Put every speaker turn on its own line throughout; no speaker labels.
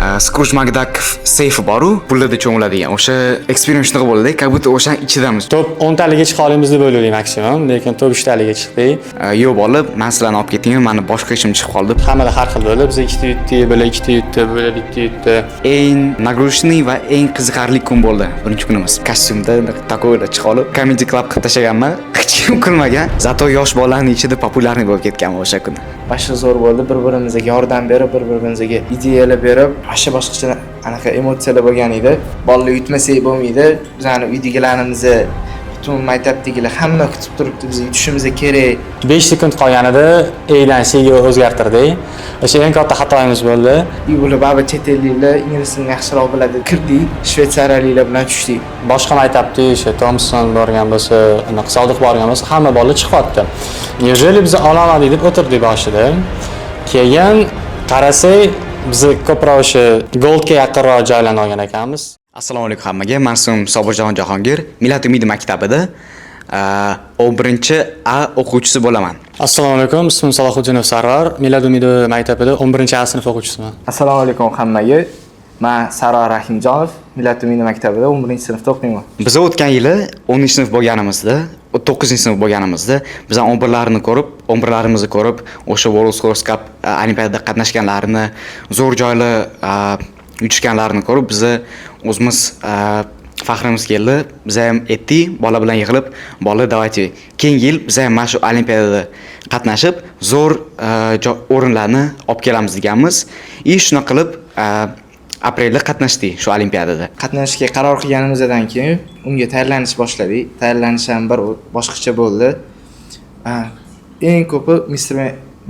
Skruj McDuck seyfi boru, pullarda cho'ngiladigan. O'sha experience shunaqa bo'ldi, как будто o'shaning ichidamiz.
Top 10 taliga chiqa olamiz deb o'yladik maksimum, lekin top 3 taliga chiqdik.
Yo'q bo'lib, men sizlarni olib ketdingmi, meni boshqa ishim chiqib qoldi.
Hammada har xil bo'ldi. Biz 2 ta yutdik, bular 2 ta yutdi, bular 1 ta yutdi.
Eng nagrushniy va eng qiziqarli kun bo'ldi birinchi kunimiz. Kostyumda takoyda chiqib olib, comedy club qilib tashlaganman. Hech kim kulmagan. Zato yosh bolalarning ichida populyarniy bo'lib ketganman o'sha kuni.
Boshqa zo'r bo'ldi. Bir-birimizga yordam berib, bir-birimizga ideyalar berib, boshqa anaqa emotsiyalar bo'lgan edi. Bolalar yutmasak bo'lmaydi. Bizani uydagilarimizni butun maktabdagilar hamma kutib turibdi, biz yutishimiz kerak.
5 sekund qolganida Adan Cga o'zgartirdik. O'sha eng katta xatoyimiz bo'ldi.
Bular baribir chet elliklar ingliz tilini yaxshiroq biladi. Kirdik, shvetsariyaliklar bilan tushdik.
Boshqa maktabda o'sha Thompson borgan bo'lsa, anaqa Sodiq borgan bo'lsa, hamma bola chiqyapti. Neужели biz olamadik deb o'tirdik boshida. Keyin qarasak, biz ko'proq o'sha Goldga yaqinroq joylanib olgan ekanmiz.
Assalomu alaykum hammaga. Men ismim Sobirjon Jahongir. Millat umidi maktabida 11A o'quvchisi bo'laman.
Assalomu alaykum. Ismim Salohiddinov Sarvar. Millat umidi maktabida 11A sinf o'quvchisiman.
Assalomu alaykum hammaga. Men Sarvar Rahimjonov, Millat umidi maktabida 11-sinfda o'qiyman.
Biz o'tgan yili 10-sinf bo'lganimizda, 9-sinf bo'lganimizda biz 11larimizni ko'rib, o'sha World Scores Cup olimpiadada qatnashganlarini, zo'r joylar yutishganlarini ko'rib, biz o'zimiz faxrimiz keldi. Biz ham aytdik, bola bilan yig'ilib, bola davaychi. Keyingi yil biz ham mana shu olimpiadada qatnashib, zo'r o'rinlarni olib kelamiz deganmiz. Shunaqa qilib aprelda qatnashdik shu olimpiadada.
Qatnashga qaror qilganimizdan keyin unga tayyorlanish boshladik. Tayyorlanish ham bir boshqacha bo'ldi. Eng ko'pi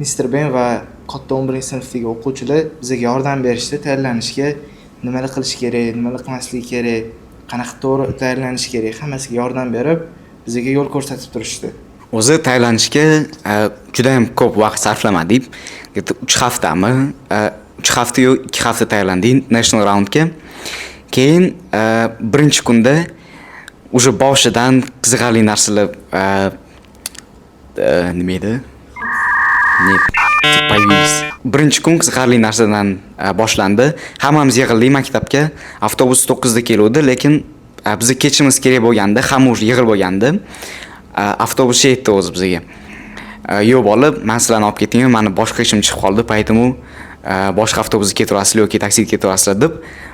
Mr. Ben va katta 11-sinfdagi o'quvchilar bizga yordam berishdi. Tayyorlanishga nimalar qilish kerak, nimalar qilmaslik kerak, qanaqa to'g'ri tayyorlanish kerak, hammasiga yordam berib, bizga yo'l ko'rsatib turishdi.
O'zi tayyorlanishga juda ham ko'p vaqt sarflamadik. 3 haftami, 3 hafta yo'q, 2 hafta tayyorlandik national roundga. Keyin birinchi kunda o'sha boshidan qiziqarli narsalar nima edi? Birinchi kun qiziqarli narsadan boshlandi. Hammamiz yig'ildik maktabga. Avtobus 9 da keluvdi, lekin biz ketishimiz kerak bo'lganda, hamma o'sha yig'ilib bo'lganda, avtobus yetdi o'zi bizga. Yo'q bo'lib, men sizlarni olib ketdingmi, meni boshqa ishim chiqib qoldi, paytimi boshqa avtobusga ketaverasizlar yoki taksiga ketaverasizlar deb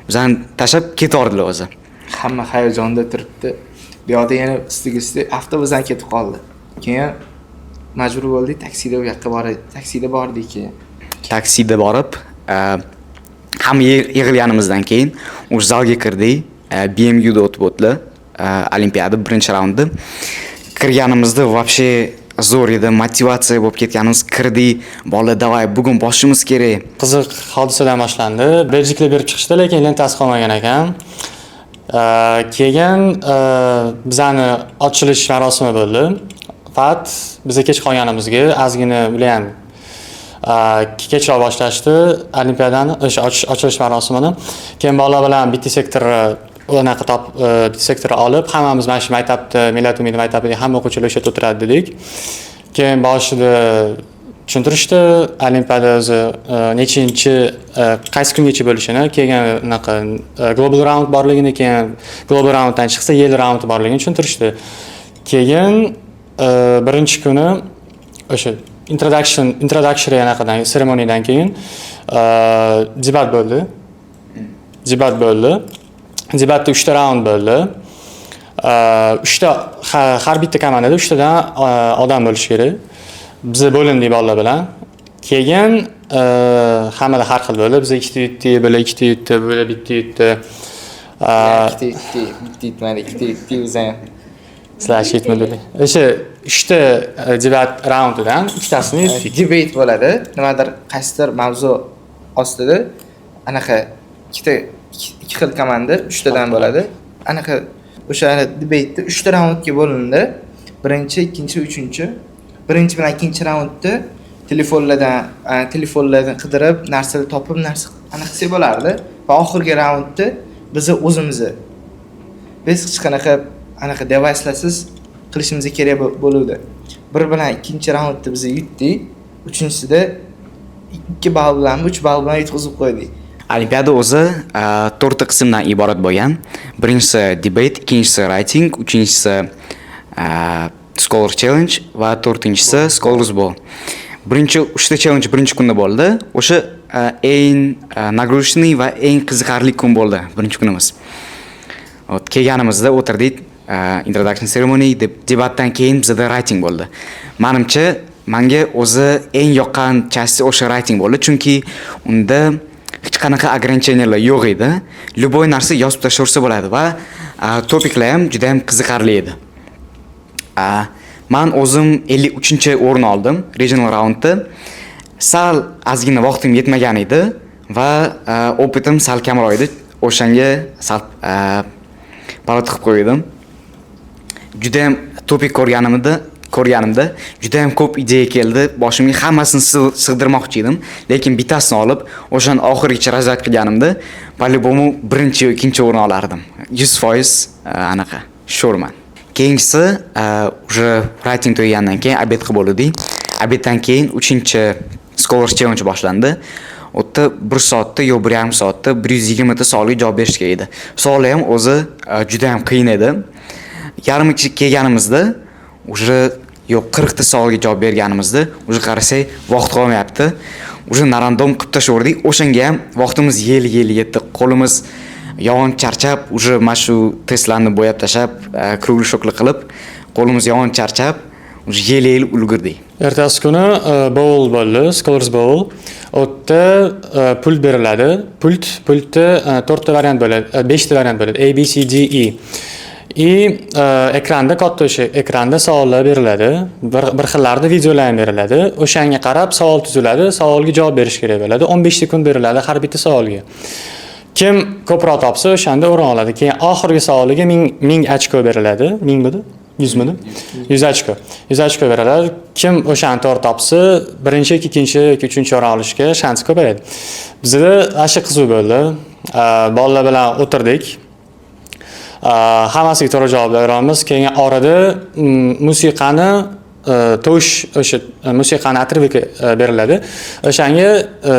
bizani tashlab ketaverdilar o'zi.
Hamma hayajonda turibdi. Bu yoqda yana ustiga avtobusdan ketib qoldi. Keyin majbur bo'ldik, taksida u yoqqa bordik. Taksida bordik keyin.
Taksida borib, hamma yig'ilganimizdan keyin o'sha zalga kirdik. BMU da o'tib o'tdi. Olimpiada birinchi raundi. Kirganimizda вообще zo'r edi, motivatsiya bo'lib ketganimiz. Kirdik, bola davay bugun boshimiz kerak.
Qiziq hodisadan boshlandi. Belgiklar berib chiqishdi, lekin lentasi qolmagan ekan. Keyin bizani ochilish marosimi bo'ldi. Faqat bizga kech qolganimizga ozgina ular ham kechroq boshlashdi olimpiadani, o'sha ochilish marosimini. Keyin bolalar bilan bitta sektorni olib, hammamiz mana shu maktabda, Millat umidi maktabida hamma o'quvchilar o'sha yerda o'tiradi dedik. Keyin boshida tushuntirishdi olimpiada o'zi nechinchi qaysi kungacha bo'lishini, keyin unaqa global round borligini, keyin global rounddan chiqsa yil round borligini tushuntirishdi. Keyin birinchi kuni o'sha introduction anaqadan seremoniyadan keyin debat bo'ldi. Debatda 3 ta raund bo'ldi. 3 ta har bitta komandada 3 tadan odam bo'lishi kerak. Biz bo'lindik bolalar bilan. Keyin hammada har xil bo'ldi. Biz 2 ta yutdik, bular 2 ta yutdi, bular 1 ta yutdi.
2 ta yutdi.
Slash yetmadi. O'sha 3 ta debat raundidan ikkitasini yutdik.
Debate bo'ladi. Nimadir qaysidir mavzu ostida anaqa ikkita xil komanda 3 tadan bo'ladi. Anaqa o'sha debate'da 3 ta raundga bo'lindi. Birinchi, ikkinchi, uchinchi. Birinchi bilan ikkinchi raundda telefonlardan qidirib, narsalar topib, anaqa qilsa bo'lardi. Va oxirgi raundda biz o'zimiz hech qanaqa anaqa device'larsiz qilishimiz kerak bo'ldi. Bir bilan ikkinchi raundda biz yutdik, uchinchisida 2 ball bilan 3 ball bilan yutqizib qo'ydik.
Olimpiada o'zi 4 ta qismdan iborat bo'lgan. Birinchisi debate, ikkinchisi writing, uchinchisi scholar challenge va to'rtinchisi scholars ball. Birinchi 3 ta challenge birinchi kunda bo'ldi. O'sha eng nagrushniy va eng qiziqarli kun bo'ldi birinchi kunimiz. Kelganimizda o'tirdik, introduction ceremony, debatdan keyin bizda writing bo'ldi. Menimcha menga o'zi eng yoqqan части o'sha writing bo'ldi, chunki unda hech qanaqa ограничениялар yo'q edi. Любой narsa yozib tashlaversa bo'ladi va topiklar ham juda ham qiziqarli edi. Men o'zim 53-o'rin oldim regional raundda. Sal ozgina vaqtim yetmagan edi va opitim sal kamroq edi. O'shanga sal palot qilib qo'ydim. Juda ham topik ko'rganimda juda ham ko'p ideya keldi. Boshimga hammasini sig'dirmoqchi edim, lekin bittasini olib, o'shan oxirigacha razat qilganimda, по-любому birinchi yoki ikkinchi o'rin olardim. 100% anaqa, sho'rman. Keyingisi уже writing tugagandan keyin obed qilib bo'ldik. Obeddan keyin 3-scholar challenge boshlandi. O'tda 1 soatda yo 1,5 soatda 120 ta savolga javob berish kerak edi. Savol ham o'zi juda ham qiyin edi. Yarmiga kelganimizda уже 40 ta savolga javob berganimizda уже qarasak vaqt qolmayapti. Уже narandom qilib tashlaverdik. O'shanga ham vaqtimiz yel yetdi. Qo'limiz yog'on charchab, уже mana shu testlarni bo'yab tashab, krugliy shokli qilib, qo'limiz yog'on charchab, уже yel ulgurdik.
Ertasi kuni bowl bo'ldi, scholars bowl. O'tda pult beriladi. Pultda 4 ta variant bo'ladi, 5 ta variant bo'ladi. A, B, C, D, E. Ekranda katta o'sha ekranda savollar beriladi. Bir xillarda videolar ham beriladi. O'shanga qarab savol tuziladi, savolga javob berish kerak bo'ladi. 15 sekund beriladi har bitta savolga. Kim ko'proq topsa o'shanda o'rin oladi. Keyin oxirgi savoliga 1000 ochko beriladi. 1000 midi? 100 midi? 100 ochko. 100 ochko beriladi. Kim o'shani to'g'ri topsa, birinchi, ikkinchi yoki uchinchi o'rin olishga shans ko'payadi. Bizda ashi qiziq bo'ldi. Bolalar bilan o'tirdik. Hammasiga to'g'ri javob beramiz. Keyin orada musiqani o'sha musiqani atribiki beriladi. O'shanga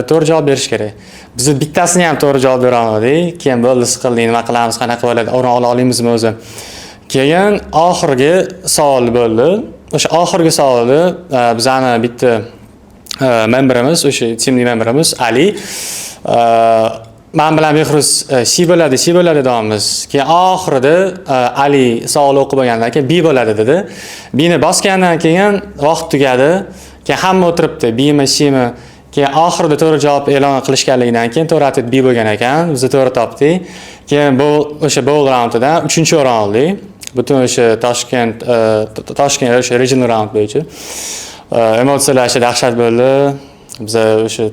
to'g'ri javob berish kerak. Biz bittasini ham to'g'ri javob bera olmadik. Keyin bo'ldi, siqildik, nima qilamiz, qanaqa bo'ladi, o'rin ola olamizmi o'zi. Keyin oxirgi savol bo'ldi. O'sha oxirgi savolni bizani bitta memberimiz, o'sha teamning memberimiz Ali men bilan Behruz C bo'ladi deymiz. Keyin oxirida Ali savol o'qib bo'lgandan keyin B bo'ladi dedi. B'ni bosgandan keyin vaqt tugadi. Keyin hamma o'tiribdi, B'mi, C'mi. Keyin oxirida to'g'ri javob e'lon qilishganligidan keyin to'g'ri atib B bo'lgan ekan. Biz to'g'ri topdik. Keyin bu o'sha bowl raundidan 3-o'rin oldik. Butun o'sha Toshkent o'sha regional round bo'yicha. Emotsiyalar o'sha dahshat bo'ldi. Biz o'sha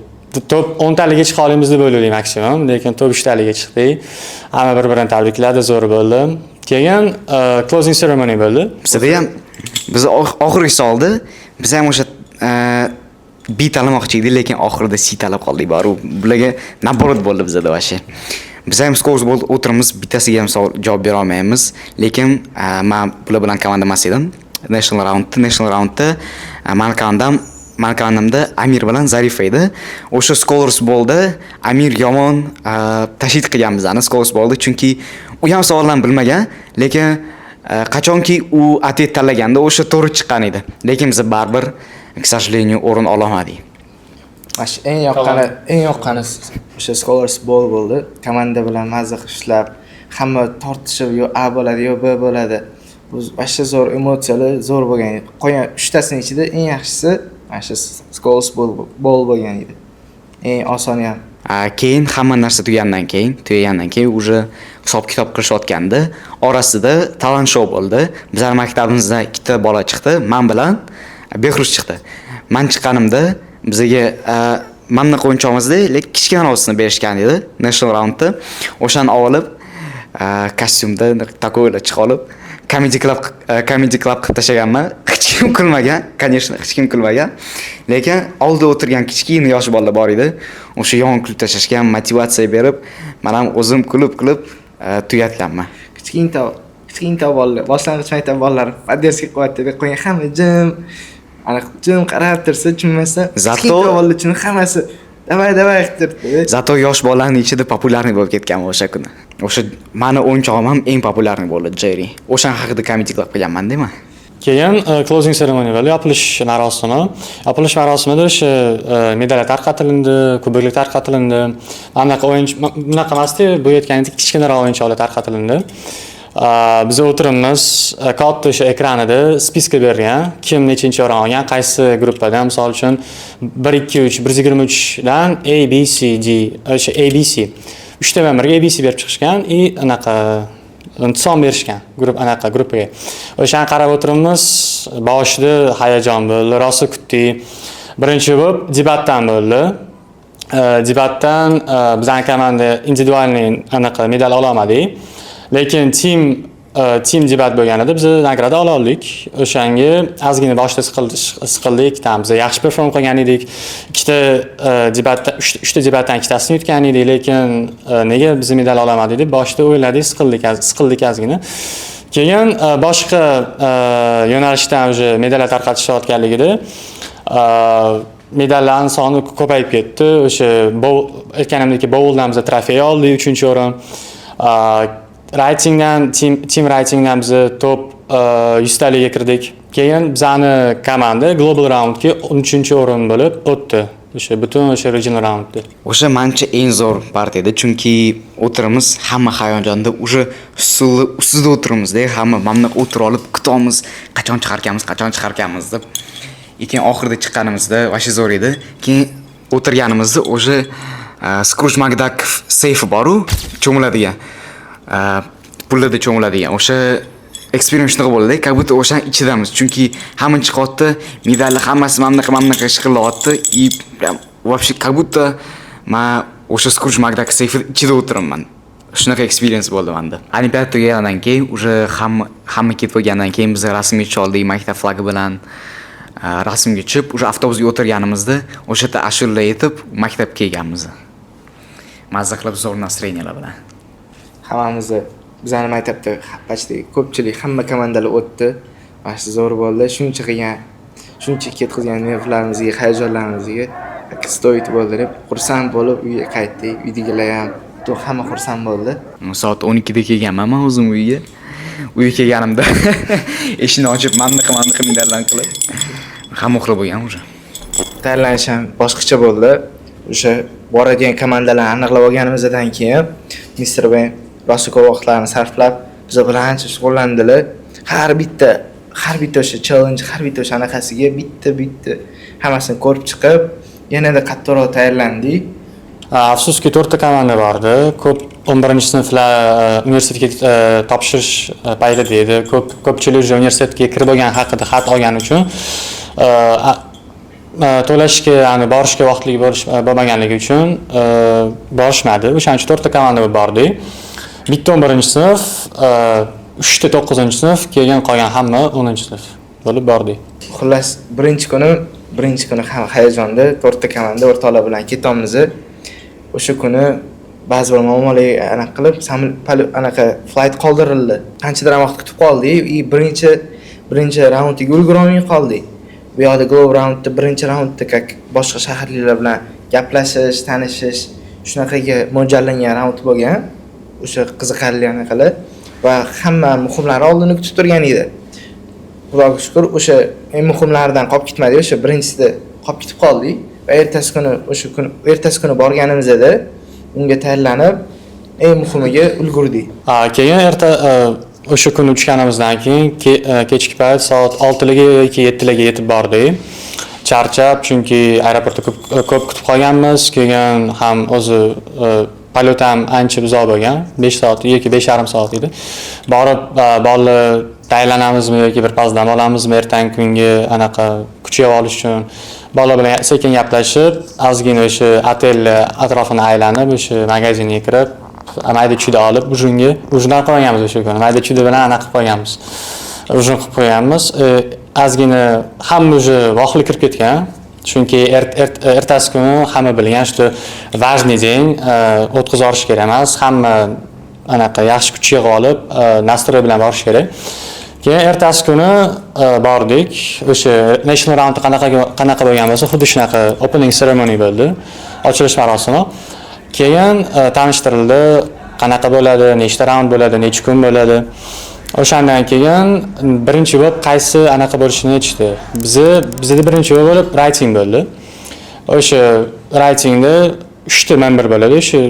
top 10 taliga chiqa olamiz deb o'yladik maksimum, lekin top 3 taliga chiqdik. Hamma bir-birini tabrikladi, zo'r bo'ldi. Keyin closing ceremony bo'ldi.
Bizda ham biz oxirgi savolda biz ham o'sha B tanlamoqchi edik, lekin oxirida C tanlab qoldik. Bari bularga naborat bo'ldi bizda vashi. Biz ham scores bo'ldi, o'tiramiz, bittasiga ham savol javob bera olmaymiz, lekin men bular bilan komanda emas edim. National roundda men komandamda Amir bilan Zarifa edi. O'sha scholars bo'ldi. Amir yomon tashid qilgan bizani scholars bo'ldi, chunki u ham savollarni bilmagan, lekin qachonki u atlet tanlaganda o'sha to'g'ri chiqqan edi. Lekin biz baribir к сожалению o'rin ola olmadik.
Mash eng yoqqani o'sha scholars bowl bo'ldi. Komanda bilan mazza qilib ishlab, hamma tortishib, yo A bo'ladi, yo B bo'ladi. Bu vashta zo'r emotsiyalar zo'r bo'lgan edi. Qolgan 3 tasining ichida eng yaxshisi mana scholars bowl bo'lgan edi. Eng osoni ham.
Keyin hamma narsa tugagandan keyin уже hisob kitob qilishayotganda orasida talent show bo'ldi. Bizlar maktabimizda ikkita bola chiqdi, men bilan Behruz chiqdi. Men chiqqanimda bizga menni qo'yinchog'imizda kichkina ovozini berishgan edi national roundda. O'shani olib kostyumda takoylar chiqib olib comedy club qilib tashlaganman. Hech kim kulmagan, конечно, hech kim kulmagan. Lekin oldida o'tirgan kichkina yosh bolalar bor edi. O'sha yon kulib tashlashgan, motivatsiya berib, men ham o'zim kulib tugatganman.
Kichkina bolalar, boshlang'ich maktab bolalari podderskiy qilyapti deb qo'ygan, hamma jim qarab tursa, tushunmasa, kichkina bolalar uchun hammasi davay qilib turibdi.
Zato yosh bolalarning ichida populyarniy bo'lib ketgan o'sha kuni. O'sha mani o'yinchog'im ham eng populyarniy bo'ldi Jerry. O'shan haqida komment qilib qo'yganman deyman.
Keyin closing ceremony bo'ldi, yopilish marosimi. Yopilish marosimida o'sha medallar tarqatilindi, kuboklar tarqatilindi. Anaqa o'yinchi bunaqa emasdi, bu aytganidek kichkinaroq o'yinchoqlar tarqatilindi. Biz o'tirimiz katta o'sha ekranida spiska berilgan, kim nechinchi o'rin olgan, qaysi gruppada, misol uchun 1 2 3 123 dan A B C D o'sha ABC 3 ta memberga ABC berib chiqishgan va anaqa intisom berishgan anaqa gruppaga. O'shani qarab o'tirimiz, boshida hayajon bo'ldi, rosa kutdik. Birinchi bo'lib debatdan bo'ldi. Debatdan bizning komanda individualniy anaqa medal ola olmadik. Lekin team debat bo'lganida biz nagrada ola oldik. O'shanga ozgina boshda siqildik, biz yaxshi perform qilgan edik. Ikkita debatda 3 ta debatdan ikkitasini yutgan edik, lekin nega biz medal ola olmadik deb boshda o'yladik, siqildik ozgina. Keyin boshqa yo'nalishdan o'sha medallar tarqatishayotganligida medallarning soni ko'payib ketdi. O'sha aytganimdek bowldan biz trofey oldik, 3-o'rin. Ratingdan team ratingdan biz top 100 taliga kirdik. Keyin bizani komanda global roundga 13-o'rin bo'lib o'tdi. O'sha butun o'sha regional roundda.
O'sha menimcha eng zo'r part edi, chunki o'tirimiz hamma hayajonda, o'sha ustida o'tirimizda, hamma mamna o'tirib olib kutamiz, qachon chiqarkanmiz deb. Keyin oxirida chiqqanimizda vasha zo'r edi. Keyin o'tirganimizda o'sha Scrooge McDuck safe bor-u, cho'miladigan. Pullarda cho'miladigan. O'sha experience shunaqa bo'ldi, как будто o'shan ichidamiz. Chunki hamma chiqyapti, medallar hammasi mamnaqa shiqillayapti. И прям вообще как будто men o'sha Scrooge McDuck safe ichida o'tiribman. Shunaqa experience bo'ldi menda. Olimpiada tugagandan keyin o'sha hamma ketib bo'lgandan keyin biz rasmga tusha oldik maktab flagi bilan. Rasmga tushib, o'sha avtobusga o'tirganimizda o'sha yerda ashula aytib maktabga kelganmiz. Mazza qilib zo'r настроениyalar bilan.
Hammamiz bizani maktabda почти ko'pchilik hamma komandalar o'tdi. Mana zo'r bo'ldi. Shuncha ketkizgan nervlarimizga, hayajonlarimizga stoyit bo'ldi deb xursand bo'lib uyga qaytdik. Uydagilar ham hamma xursand bo'ldi.
Soat 12 da kelganman men o'zim uyga. Uyga kelganimda eshikni ochib mamnaqa medallarni qilib hamma uxlab bo'lgan o'sha.
Tayyorlanish ham boshqacha bo'ldi. O'sha boradigan komandalarni aniqlab olganimizdan keyin Mr. Ben rosa ko'p vaqtlarni sarflab biz bilan ancha shug'ullandilar. Har bitta o'sha challenge, har bitta o'sha anaqasiga bitta hammasini ko'rib chiqib, yanada qattiqroq tayyorlandik.
Afsuski 4 ta komanda bordi. Ko'p 11-sinflar universitetga topshirish payti edi. Ko'pchilik universitetga kirib olgan haqida xat olgani uchun to'lashga, ya'ni borishga vaqtli bo'lmaganligi uchun borishmadi. O'shaning uchun 4 ta komanda bordik. Bitta 11-sinf, 3 ta 9-sinf, keyin qolgan hamma 10-sinf bo'lib bordik.
Xullas, birinchi kuni ham hayajonda 4 ta komanda o'rtoqlar bilan ketamiz. O'sha kuni ba'zi bir muammolar aniq qilib, flight qoldirildi. Qanchadir vaqt kutib qoldik. Birinchi raundga ulgurolmay qoldik. Bu yoqda global raundda birinchi raundda boshqa shaharliklar bilan gaplashish, tanishish, shunaqaga mo'ljallangan raund bo'lgan. O'sha qiziqarli anaqalar va hamma muhimlari oldini kutib turgan edi. Xudoga shukr, o'sha eng muhimlaridan qolib ketmadi. O'sha birinchisida qolib ketib qoldik va ertasi kuni borganimizda unga tayyorlanib eng muhimiga ulgurdik.
Keyin o'sha kuni uchganimizdan keyin kechki payt soat 6 yoki 7 yetib bordik. Charchab, chunki aeroportda ko'p kutib qolganmiz. Keyin ham o'zi polyot ham ancha uzoq bo'lgan, 5 soat yoki 5,5 soat edi. Borib bolalar tayyorlanamizmi yoki bir paz dam olamizmi ertangi kunga anaqa kuchayib olish uchun bolalar bilan sekin gaplashib, ozgina o'sha otel atrofini aylanib, o'sha magazinga kirib, mayda chuda olib, ujundan qo'yganmiz o'sha kuni. Mayda chuda bilan anaqa qilib qo'yganmiz. Ujun qilib qo'yganmiz. Ozgina hamma o'sha vohli kirib ketgan. Chunki ertasi kuni hamma bilgan, shu важный день, o'tkazib olish kerak emas. Hamma anaqa yaxshi kuch yig'ib olib, nastroy bilan borish kerak. Keyin ertasi kuni bordik. O'sha national round qanaqa bo'lgan bo'lsa, xuddi shunaqa opening ceremony bo'ldi. ochilish marosimi. Keyin tanishtirildi, qanaqa bo'ladi, nechta raund bo'ladi, necha kun bo'ladi. O'shandan keyin birinchi bo'lib qaysi anaqa bo'lishini aytishdi. Bizda birinchi bo'lib writing bo'ldi. O'sha writingda 3 ta member bo'ladi. O'sha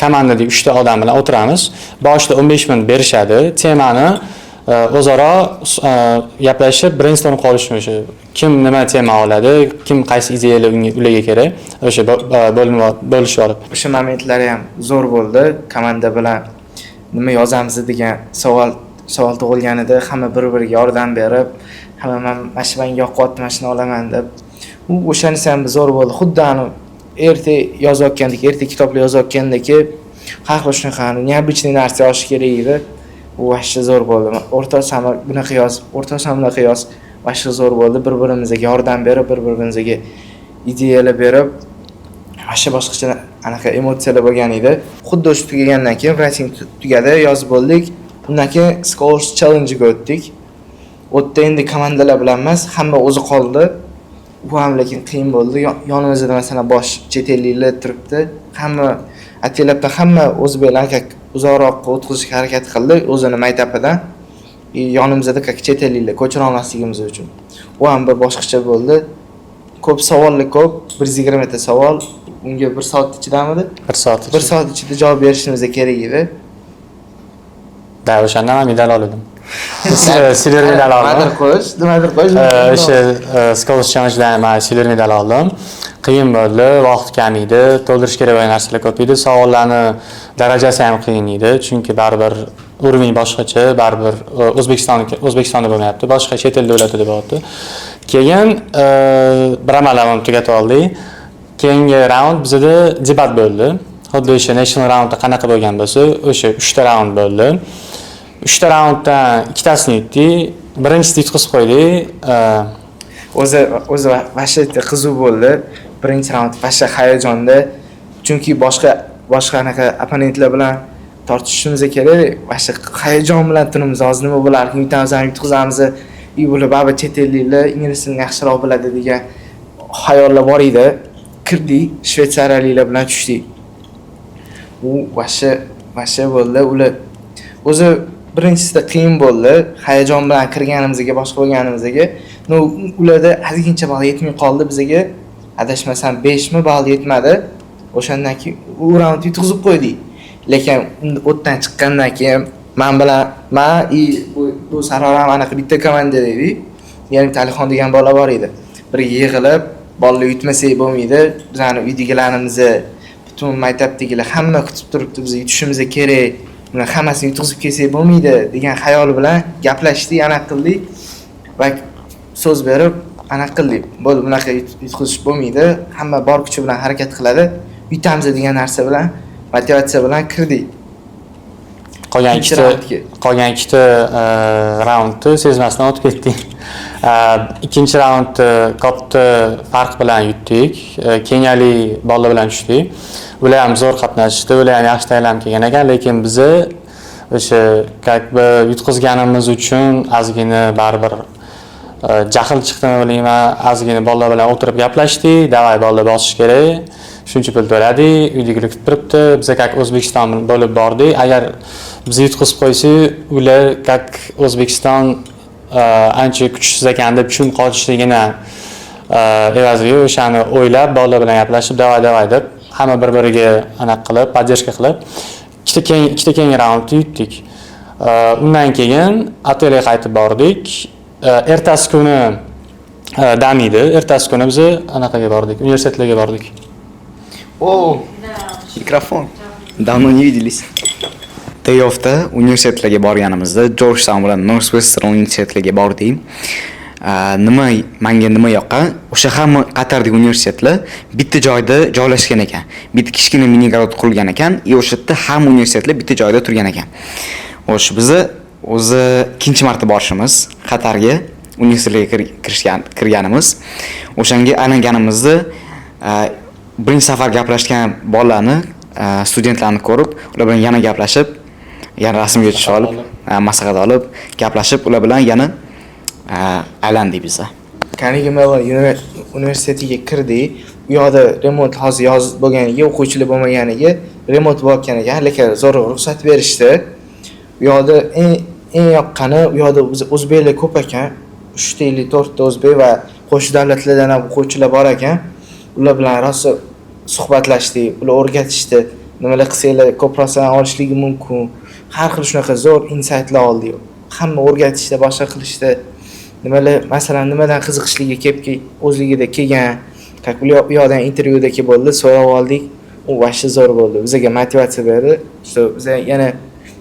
komandadagi 3 ta odam bilan o'tiramiz. Boshida 15 minut berishadi. Temani o'zaro gaplashib, brainstorm qilishni o'sha kim nima tema oladi, kim qaysi ideyalar ularga kerak, o'sha bo'lishib olib.
O'sha momentlari ham zo'r bo'ldi. Komanda bilan nima yozamiz degan savol tug'ilganida hamma bir-biriga yordam berib, hamma mana shu menga yoqyapti, mana shuni olaman deb. O'shanisi ham zo'r bo'ldi. Xuddi erta yozayotgandek, erta kitoblar yozayotgandek, har xil shunaqa необычный narsa yozish kerak edi. U vashcha zo'r bo'ldi. O'rtoq ham bunaqa yoz, o'rtoq ham bunaqa yoz. Vashcha zo'r bo'ldi. Bir-birimizga yordam berib, bir-birimizga ideyalar berib, vashcha boshqacha anaqa emotsiyalar bo'lgan edi. Xuddi o'sha tugagandan keyin writing tugadi, yozib bo'ldik. Undan keyin Scholars Challenge-ga o'tdik. O'tda endi komandalar bilan emas, hamma o'zi qoldi. Bu ham lekin qiyin bo'ldi. Yonimizda masalan bosh chet elliklar turibdi. Hamma atelabdan hamma o'zi bilan uzoqroqqa o'tkazishga harakat qildi, o'zini maytapidan. Yonimizda chet elliklar ko'chira olmasligimiz uchun. U ham bir boshqacha bo'ldi. Ko'p savollar ko'p, 120 ta savol. Unga 1 soat ichidamidi?
1 soat.
1 soat ichida javob berishimiz kerak edi.
Da, o'shandan ham medal oldim. Silver medal oldim.
Nimadir qo'yish.
O'sha Scholars Challenge-dan men silver medal oldim. Qiyin bo'ldi, vaqt kam edi, to'ldirish kerak bo'lgan narsalar ko'p edi. Savollarni darajasi ham qiyin edi, chunki baribir urovень boshqacha, baribir O'zbekistonda bo'lmayapti, boshqa chet elda bo'ladi deb aytdi. Keyin bir amallarni tugatib oldik. Keyingi raund bizda debat bo'ldi. Xuddi o'sha national raundda qanaqa bo'lgan bo'lsa, o'sha 3 ta raund bo'ldi. 3 ta raunddan ikkitasini yutdik. Birinchisini yutqizib qo'ydik.
O'zi vashta qiziq bo'ldi. Birinchi raund vashta hayajonda. Chunki boshqa anaqa opponentlar bilan tortishishimiz kerak. Vashta hayajon bilan turibmiz. Hozir nima bo'lar, yutamiz, yutqizamiz. Bular baribir chet elliklar ingliz tilini yaxshiroq biladi degan xayollar bor edi. Kirdik, shvetsariyaliklar bilan tushdik. U vashta bo'ldi. Ular o'zi birinchisida qiyin bo'ldi. Hayajon bilan kirganimizga, boshqa bo'lganimizga, ularda ozgincha ball yetmay qoldi bizga. Adashmasam 5 mi ball yetmadi. O'shandan keyin u raund yutqizib qo'ydik. Lekin o'tdan chiqqandan keyin bu Saroram anaqa bitta komanda edi. Ya'ni Talixon degan bola bor edi. Bir yig'ilib, bollar yutmasak bo'lmaydi. Bizani uydagilarimizni, butun maktabdagilar hamma kutib turibdi, biz yutishimiz kerak. Buni hammasini yutqizib kelsak bo'lmaydi degan xayol bilan gaplashdik, anaqa qildik va so'z berib anaqa qildik. Bo'ldi, bunaqa yutqizish bo'lmaydi. Hamma bor kuchi bilan harakat qiladi. Yutamiz degan narsa bilan, motivatsiya bilan kirdik.
Qolgan ikkita raundni sezmasdan o'tib ketdik. Ikkinchi raundni katta farq bilan yutdik. Kenyalik bolalar bilan tushdik. Ular ham zo'r qatnashdi, ular ham yaxshi tayyorlanib kelgan ekan, lekin biz o'sha yutqizganimiz uchun ozgina baribir jahl chiqdimi bilmayman, ozgina bolalar bilan o'tirib gaplashdik, davay bolalar bosish kerak. Shuncha pul to'ladik, uydagilar kutib turibdi. Biz O'zbekiston bo'lib bordik. Agar biz yutqizib qo'ysak, ular O'zbekiston ancha kuchsiz ekan deb tushunib qolishligini evaziga o'shani o'ylab, bolalar bilan gaplashib, davay deb hamma bir-biriga anaqa qilib, podдержка qilib, ikkita keyingi raundni yutdik. Undan keyin otelga qaytib bordik. Ertasi kuni dam edi. Ertasi kuni biz anaqaga bordik, universitetlarga bordik.
Mikrofon. Давно не виделись. Tayofda universitetlarga borganimizda Georgetown bilan Northwestern universitetlariga bordik. Menga nima yoqqan? O'sha hamma Qatardagi universitetlar bitta joyda joylashgan ekan. Bitta kichkina minigarod qurilgan ekan, o'sha yerda hamma universitetlar bitta joyda turgan ekan. O'sha bizni o'zi ikkinchi marta borishimiz Qatarga universitetga kirganimiz. O'shanga aylanganimizda birinchi safar gaplashgan bolalarni, studentlarni ko'rib, ular bilan yana gaplashib, yana rasmga tushish olib, maslahat olib, gaplashib, ular bilan yana aylandik biz.
Carnegie Mellon universitetiga kirdik. u yoqda remont hozir yoz bo'lganiga, o'quvchilar bo'lmaganiga remont bo'layotganiga lekin zo'r ruxsat berishdi. U yoqda eng yoqqani u yoqda o'zbeklar ko'p ekan. 3 ta 4 ta o'zbek va qo'shni davlatlardan ham o'quvchilar bor ekan. Ular bilan rosa suhbatlashdik, ular o'rgatishdi. Nimalar qilsanglar ko'proq olishligi mumkin. Har xil shunaqa zo'r insightlar oldik. Hamma o'rgatishda, boshqa qilishda nimalar, masalan, nimadan qiziqishligi kelib o'zligida kelgan, как u yoqdan intervyudagi bo'ldi, so'rab oldik. U vashti zo'r bo'ldi. Bizga motivatsiya berdi. Что biz yana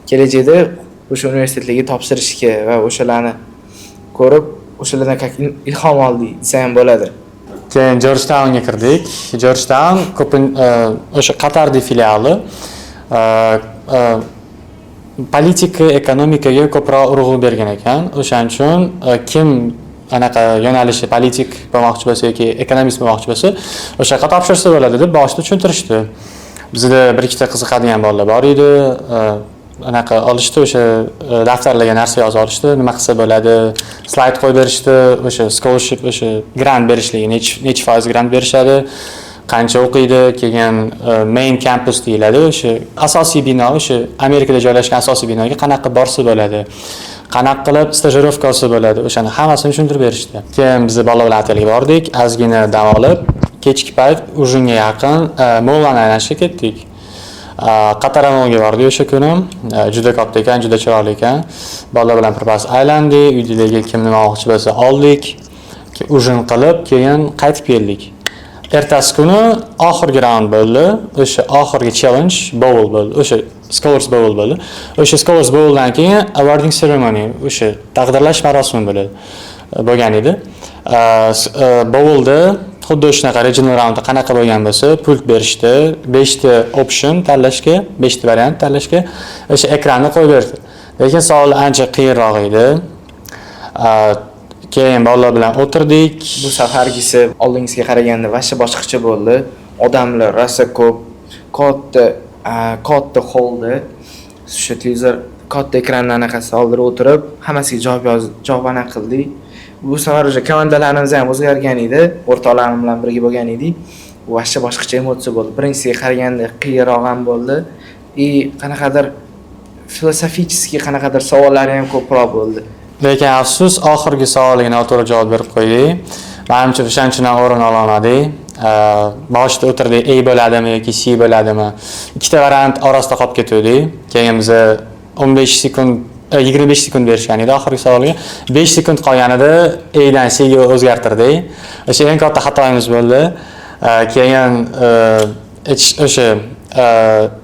kelajakda o'sha universitetlarga topshirishga va o'shalarni ko'rib, o'shalardan ilhom oldik desa ham bo'ladi.
Keyin Georgetownga kirdik. Georgetown o'sha Qatarning filiali. Politika, ekonomikaga ko'proq urg'u bergan ekan. O'shaning uchun kim anaqa yo'nalishi politik bo'lmoqchi bo'lsa yoki ekonomist bo'lmoqchi bo'lsa, o'sha yoqqa topshirsa bo'ladi deb boshida tushuntirishdi. Bizda bir ikkita qiziqadigan bolalar bor edi. Anaqa olishdi, o'sha daftarlarga narsa yozib olishdi, nima qilsa bo'ladi, slayd qo'yib berishdi, o'sha scholarship, o'sha grant berishligi, necha foiz grant berishadi, qancha o'qiydi, keyin main campus deyiladi, o'sha asosiy bino, o'sha Amerikada joylashgan asosiy binoga qanaqa borsa bo'ladi, qanaqa qilib stajirovka olsa bo'ladi, o'shani hammasini tushuntirib berishdi. Keyin biz bolalar bilan otelga bordik, ozgina dam olib, kechki payt ujunga yaqin Mo'lani aylanishga ketdik. Qataramolga bordik o'sha kuni. Juda katta ekan, juda chiroyli ekan. Bolalar bilan birpas aylandik, uydagi kim nima olmoqchi bo'lsa oldik. Ujun qilib, keyin qaytib keldik. Ertasi kuni oxirgi raund bo'ldi. O'sha oxirgi challenge bowl bo'ldi. O'sha Scholars Bowl bo'ldi. O'sha Scholars Bowldan keyin awarding ceremony, o'sha taqdirlash marosimi bo'lgan edi. Bowlda xuddi shunaqa regional raundda qanaqa bo'lgan bo'lsa, pult berishdi, 5 ta option tanlashga, 5 ta variant tanlashga, o'sha ekranni qo'yib berdi. Lekin savol ancha qiyinroq edi. Keyin bolalar bilan o'tirdik.
Bu safargisi oldingisiga qaraganda vashta boshqacha bo'ldi. Odamlar rosa ko'p, katta holda, o'sha televizor katta ekrandan anaqasi oldirib o'tirib, hammasiga javob qildik. Bu safar o'sha komandalarimiz ham o'zgargan edi, o'rtoqlarim bilan birga bo'lgan edik. Bu vashta boshqacha emotsiya bo'ldi. Birinchisiga qaraganda qiyinroq ham bo'ldi. Qanaqadir filosofiy qanaqadir savollari ham ko'proq bo'ldi.
Lekin afsus, oxirgi savoliga noto'g'ri javob berib qo'ydik. Menimcha o'shanchadan o'rin ololmadik. Boshida o'tirdik, A bo'ladimi yoki C bo'ladimi? Ikkita variant orasida qolib ketdik. Keyin biz 15 sekund 25 sekund berishgan edi oxirgi savolga. 5 sekund qolganida A dan C ga o'zgartirdik. O'sha eng katta xatoyimiz bo'ldi. Keyin o'sha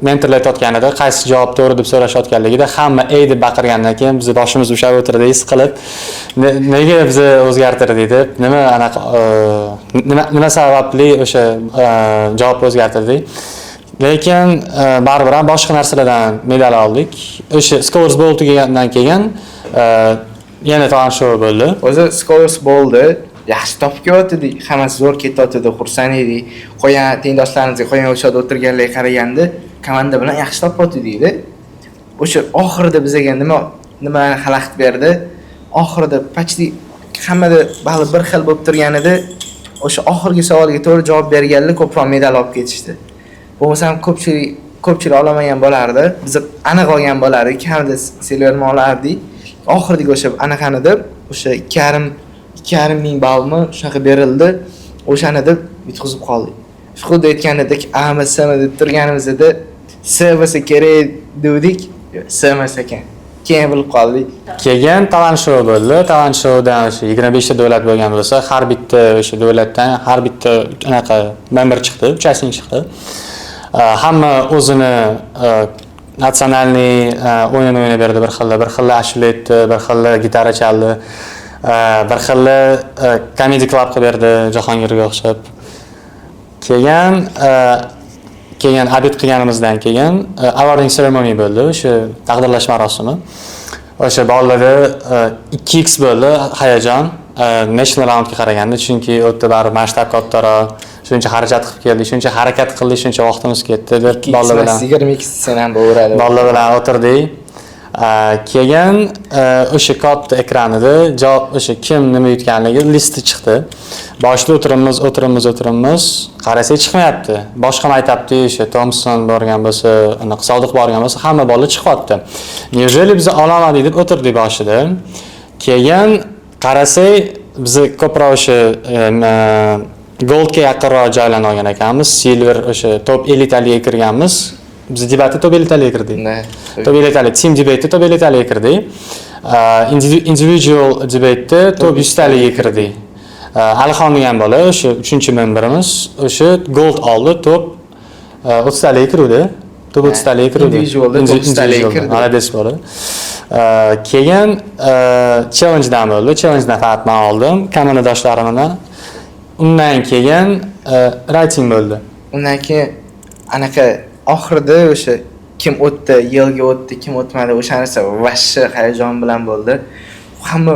mentorlar aytayotganida qaysi javob to'g'ri deb so'rashayotganligida hamma A deb baqirgandan keyin biz boshimiz ushlab o'tirdik, siqilib, nega biz o'zgartirdik deb, nima sababli o'sha javobni o'zgartirdik. Lekin baribir ham boshqa narsalardan medal oldik. O'sha Scholars Bowl tugagandan keyin yana tanishuv bo'ldi.
O'zi Scholars Bowl'da yaxshi topib ketyapti, hammasi zo'r ketyapti, xursand edik. Qo'ygan tengdoshlarimizga, qo'ygan o'sha yerda o'tirganlarga qaraganda komanda bilan yaxshi topyapti deydi. O'sha oxirida bizga nima xalaqit berdi? Oxirida почти hammada bali bir xil bo'lib turganida, o'sha oxirgi savolga to'g'ri javob berganlar ko'proq medal olib ketishdi. Bo'lmasam ko'pchilik olamagan bo'lardi. Biz aniq olgan bo'lardik, kamida silverni olardik. Oxirgi o'sha anaqani deb o'sha 2,5 ming ballmi shunaqa berildi. O'shani deb yutqizib qoldik. Xuddi aytganidek, AMSM deb turganimizda S bo'lsa kerak dedik, S emas ekan. Keyin bilib qoldik.
Keyin tanishuv bo'ldi. Tanishuvdan o'sha 25 ta davlat bo'lgan bo'lsa, har bitta o'sha davlatdan har bitta anaqa member chiqdi, uchasting chiqdi. Hamma o'zini natsionalniy o'yin o'ynab berdi, bir xil ashula aytdi, bir xil gitara chaldi, bir xil comedy club qilib berdi, Jahongirga o'xshab. Keyin abid qilganimizdan keyin awarding ceremony bo'ldi, o'sha taqdirlash marosimi. O'sha bolalarda 2x bo'ldi hayajon, national roundga qaraganda, chunki u yerda baribir masshtab kattaroq, shuncha xarajat qilib keldik, shuncha harakat qildik, shuncha vaqtimiz ketdi deb bolalar bilan
22 sen ham bo'veradi.
Bolalar bilan o'tirdik. Keyin o'sha katta ekranida javob o'sha kim nima yutganligi listi chiqdi. Boshida o'tirimiz, qarasak chiqmayapti. Boshqa maktabda o'sha Thompson borgan bo'lsa, anaqa Sodiq borgan bo'lsa, hamma bola chiqyapti. Neужели biz ololmadik deb o'tirdik boshida. Keyin qarasak, biz ko'proq o'sha Goldga yaqinroq joylanib olgan ekanmiz. Silver o'sha top 50 taliga kirganmiz. Biz debatda top 50 taliga kirdik. Top 50 tali, team debate'da top 50 taliga kirdik. Individual debate'da top 100 taliga kirdik. Alixon degan bola o'sha 3-memberimiz o'sha gold oldi, top 30 taliga kirdi. Top 30 taliga kirdi.
Individualda top 30 taliga kirdi.
Malades bola. Keyin challenge'dan bo'ldi. Challenge'dan faqat men oldim, komandadoshlarim bilan. Undan keyin writing bo'ldi.
Undan keyin anaqa oxirida o'sha kim o'tdi, yilga o'tdi, kim o'tmadi, o'sha narsa vashshi hayajon bilan bo'ldi. Hamma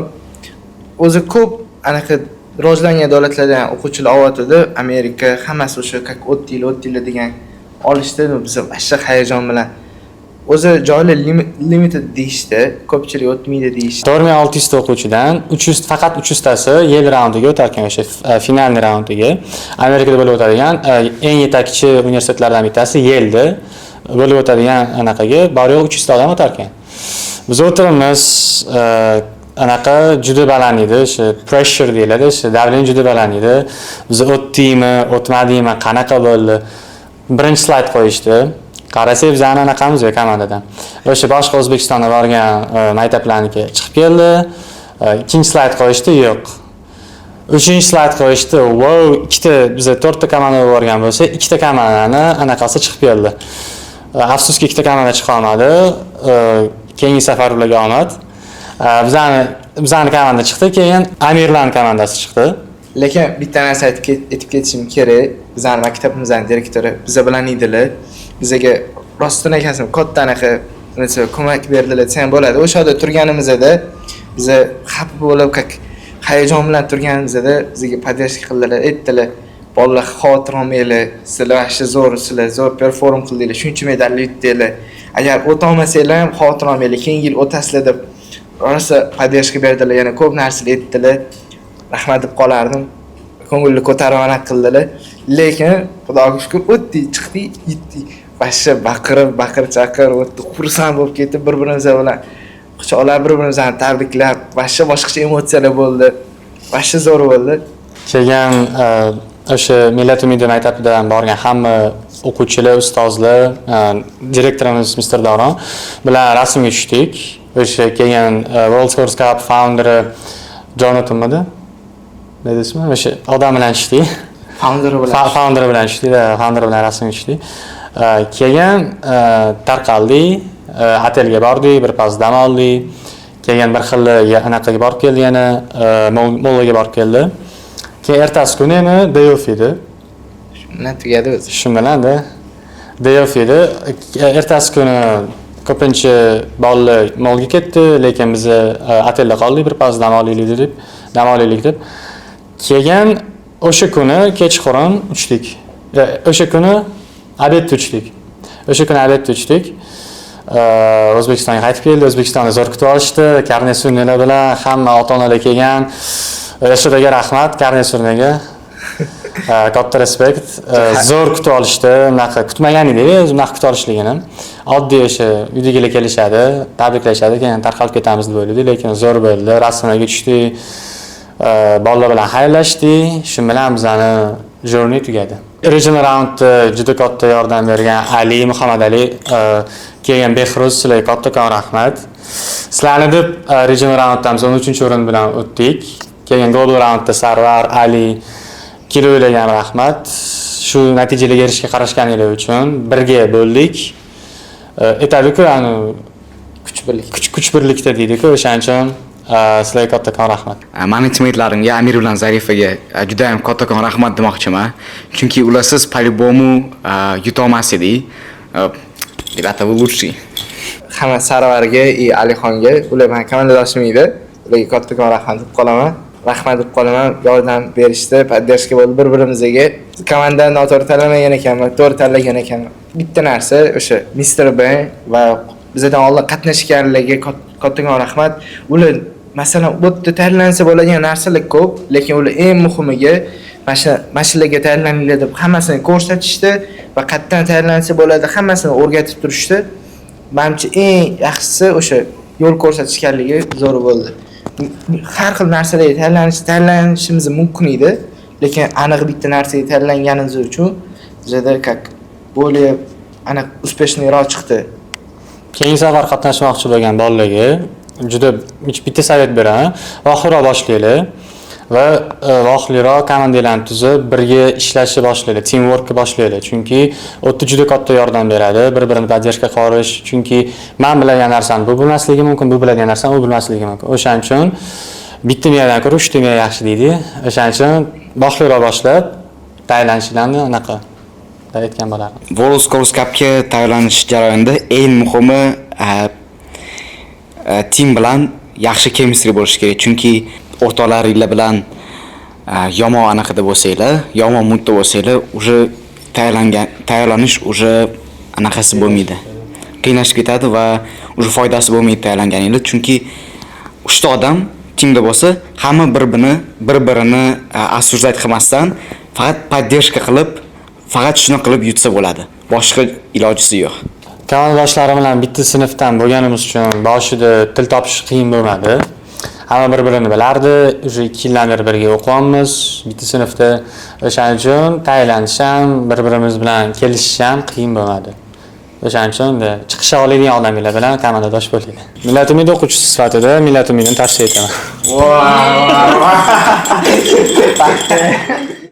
o'zi ko'p anaqa rivojlangan davlatlardan o'quvchilar olyotdi. Amerika hammasi o'sha как o'tdinglar degan olishdi. Biz vashshi hayajon bilan o'zi joylar limited deyishdi, ko'pchilik o'tmaydi deyishdi.
4600 ta o'quvchidan 300 faqat 300 tasi yil raundiga o'tar ekan, o'sha finalni raundiga. Amerikada bo'lib o'tadigan eng yetakchi universitetlardan bittasi Yelda bo'lib o'tadigan anaqaga bor-yo'q 300 ta odam o'tar ekan. Biz o'tirimiz anaqa juda baland edi, o'sha pressure deyiladi, o'sha davleniya juda baland edi. Biz o'tdikmi, o'tmadikmi, qanaqa bo'ldi? Birinchi slayd qo'yishdi. Qarasak bizani anaqamiz yo'q komandadan. O'sha boshqa O'zbekistonda borgan maktablarniki chiqib keldi. Ikkinchi slayd qo'yishdi, yo'q. Uchinchi slayd qo'yishdi. Wow, ikkita biza 4 ta komanda borgan bo'lsa, ikkita komandani anaqasi chiqib keldi. Afsuski ikkita komanda chiqa olmadi. Keyingi safar ularga omad. Bizani komanda chiqdi, keyin Amirlan komandasi chiqdi.
Lekin bitta narsa aytib ketishim kerak. Bizning maktabimizning direktori biz bilan edilar. Bizga rostini aytsam katta anaqa ko'mak berdilar desam bo'ladi. O'sha yerda turganimizda biz xafa bo'lib, hayajon bilan turganimizda bizga podдержка qildilar, aytdilar, "Bolalar xavotir olmanglar, sizlar yaxshi zo'r perform qildinglar, shuncha medalni yutdinglar. Agar o'ta olmasanglar ham xavotir olmanglar, keyingi yil o'tasizlar" deb rosa podдержка berdilar, yana ko'p narsalar aytdilar. Rahmat deb qolardim. Ko'ngilni ko'tarib qildilar. Lekin Xudoga shukr o'tdik, chiqdik, yetdik. Vashsha baqir-chaqir o'tdi, xursand bo'lib ketib, bir-birimizga bilan quchoqlab, bir-birimizni tabriklab, vashsha boshqacha emotsiyalar bo'ldi. Vashsha zo'r bo'ldi.
Keyin o'sha Millat umidi maktabidan borgan hamma o'quvchilar, ustozlar, direktorimiz Mr. Davron bilan rasmga tushdik. O'sha keyin World Sports Cup founderi Jonathanmidi? Nima desmi? O'sha odam bilan tushdik. Founder bilan tushdik, founder bilan rasmga tushdik. Keyin tarqaldik, otelga bordik, bir pas dam oldik. Keyin bir xil anaqaga borib keldi, yana mollaga borib keldi. Keyin ertasi kuni yana day off edi.
Shundan tugadi o'zi.
Shu bilan-da day off edi. Ertasi kuni ko'pincha bolalar mollga ketdi, lekin biz otelda qoldik, bir pas dam olaylik deb. Keyin o'sha kuni kechqurun uchdik. O'sha kuni obedda uchdik. O'zbekistonga qaytib keldi. O'zbekistonda zo'r kutib olishdi. Karnet surnalar bilan hamma ota-onalar kelgan. Yashiraga rahmat, karnet surnaga. Katta respekt. Zo'r kutib olishdi. Unaqa kutmagan edik, o'zim unaqa kutib olishligini. Oddiy o'sha uydagilar kelishadi, tabriklashadi, keyin tarqalib ketamiz deb o'yladik, lekin zo'r bo'ldi. Rasmga tushdik. Bolalar bilan xayrlashdik. Shu bilan bizani journey tugadi. Regional roundda juda katta yordam bergan Ali, Muhammad Ali, keyin Behruz, sizlarga kattakon rahmat. Sizlarni deb regional rounddan 13-o'rin bilan o'tdik. Keyin global roundda Sarvar, Ali kelib rahmat. Shu natijalarga erishishga qarashganinglar uchun birga bo'ldik. Aytadi-ku, kuch birlikda deydi-ku, o'shaning uchun sizlarga kattakon rahmat.
Meni teammeytlarimga Amir bilan Zarifaga juda ham kattakon rahmat demoqchiman. Chunki ularsiz по-любому yuta olmas edik. Rебята, вы лучшие.
Hamma Sarvarga, Alixonga, ular bilan komandadoshim edi. Ularga kattakon rahmat deb qolaman. Yordam berishdi, podдержка bo'ldi bir-birimizga. Komanda noto'g'ri tanlamagan ekanman, to'g'ri tanlagan ekanman. Bitta narsa o'sha Mr. Ben va bizdan oldin qatnashganlarga kattakon rahmat. Ular masalan bu yerda tayyorlansa bo'ladigan narsalar ko'p, lekin ular eng muhimiga mashinalarga tayyorlaninglar deb hammasini ko'rsatishdi va qayerdan tayyorlansa bo'ladi hammasini o'rgatib turishdi. Menimcha eng yaxshisi o'sha yo'l ko'rsatishganligi zo'r bo'ldi. Har xil narsalarga tayyorlanishimiz mumkin edi, lekin aniq bitta narsaga tayyorlanganimiz uchun bizda как более aniq успешныйroq chiqdi.
Keyingi safar qatnashmoqchi bo'lgan bolalarga juda bitta savjet beraman. Vaqtliroq boshlaylik va vaqtliroq komandalarni tuzib birga ishlashni boshlaylik, teamworkni boshlaylik. Chunki o'tda juda katta yordam beradi, bir-birini podдержка qilish. Chunki men biladigan narsani bu bilmasligi mumkin, bu biladigan narsani u bilmasligi mumkin. O'shaning uchun bitta miyadan ko'ra 3 ta miya yaxshi deydi. O'shaning uchun vaqtliroq boshlab tayyorlanishlarni anaqa aytgan bo'lardim.
World Scores Cupga tayyorlanish jarayonida eng muhimi team bilan yaxshi chemistry bo'lishi kerak. Chunki o'rtoqlaringlar bilan yomon anaqada bo'lsanglar, yomon mudda bo'lsanglar, уже tayyorlanish уже anaqasi bo'lmaydi. Qiynashib ketadi va уже foydasi bo'lmaydi tayyorlanganinglar. Chunki 3 ta odam teamda bo'lsa, hamma bir-birini осуждать qilmasdan, faqat поддержка qilib, faqat shuni qilib yutsa bo'ladi. Boshqa ilojisi yo'q.
Komandoshlarim bilan bitta sinfdan bo'lganimiz uchun boshida til topish qiyin bo'lmadi. Hamma bir-birini bilardi. Уже 2 yildan beri birga o'qiyapmiz, bitta sinfda. O'shaning uchun taylanish ham, bir-birimiz bilan kelishish ham qiyin bo'lmadi. O'shaning uchun chiqisha oladigan odamlar bilan komandadosh bo'laylik. Millat umidi o'quvchisi sifatida Millat umidini tavsiya etaman.